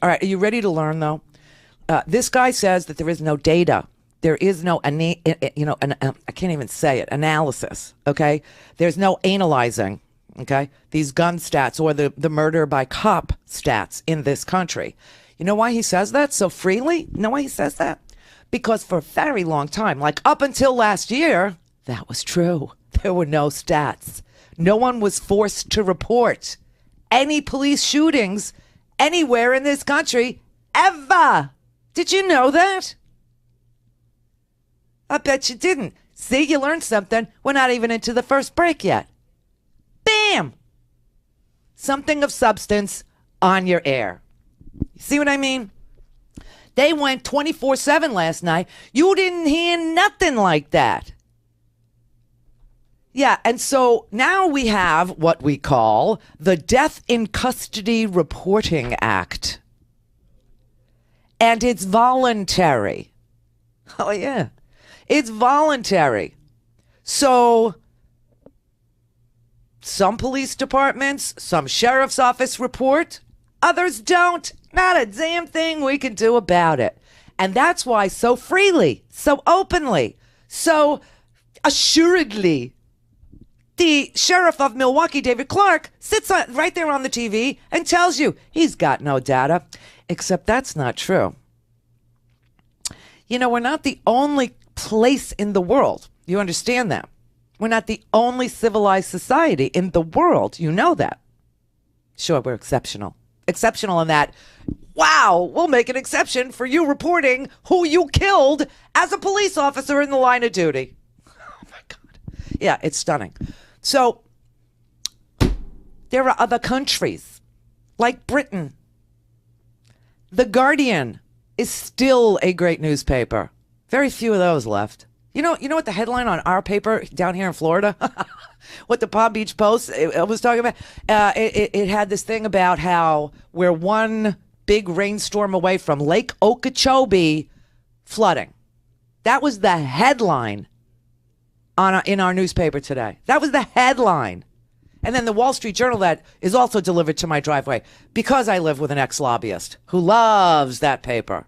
All right, are you ready to learn, though? This guy says that there is no data. There is no, I can't even say it, analysis, okay? There's no analyzing, okay? These gun stats or the murder by cop stats in this country. You know why he says that so freely? You know why he says that? Because for a very long time, like up until last year, that was true. There were no stats. No one was forced to report any police shootings anywhere in this country ever. Did you know that? I bet you didn't. See, you learned something. We're not even into the first break yet. Bam! Something of substance on your air. You see what I mean? They went 24/7 last night. You didn't hear nothing like that. Yeah, and so now we have what we call the Death in Custody Reporting Act. And it's voluntary. Oh, yeah. It's voluntary. So some police departments, some sheriff's office report, others don't. Not a damn thing we can do about it. And that's why so freely, so openly, so assuredly, the sheriff of Milwaukee, David Clark, sits right there on the TV and tells you he's got no data. Except that's not true. You know, we're not the only place in the world. You understand that? We're not the only civilized society in the world. You know that. Sure, we're exceptional. Exceptional in that, wow, we'll make an exception for you reporting who you killed as a police officer in the line of duty. Oh, my God. Yeah, it's stunning. So there are other countries like Britain. The Guardian is still a great newspaper. Very few of those left. You know what the headline on our paper down here in Florida? What the Palm Beach Post was talking about? It had this thing about how we're one big rainstorm away from Lake Okeechobee flooding. That was the headline in our newspaper today. That was the headline. And then the Wall Street Journal that is also delivered to my driveway because I live with an ex-lobbyist who loves that paper.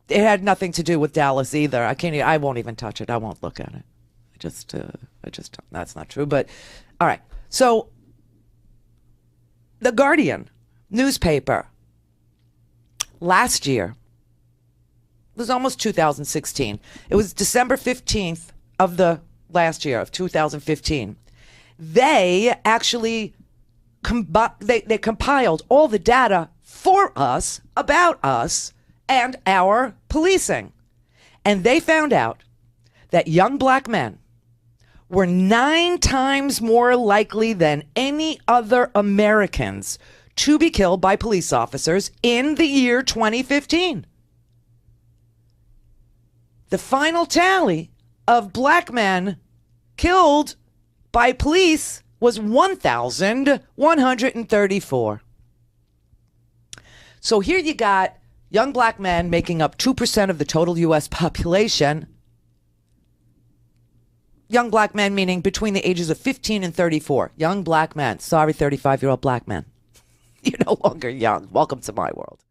It had nothing to do with Dallas either. I won't even touch it. I won't look at it. I just that's not true. But all right. So the Guardian newspaper last year was almost 2016. It was December 15th of the last year of 2015. They actually they compiled all the data for us about us and our policing. And they found out that young black men were 9 times more likely than any other Americans to be killed by police officers in the year 2015. The final tally of black men killed by police was 1,134. So here you got young black men making up 2% of the total U.S. population. Young black men meaning between the ages of 15 and 34. Young black men. Sorry, 35-year-old black men. You're no longer young. Welcome to my world.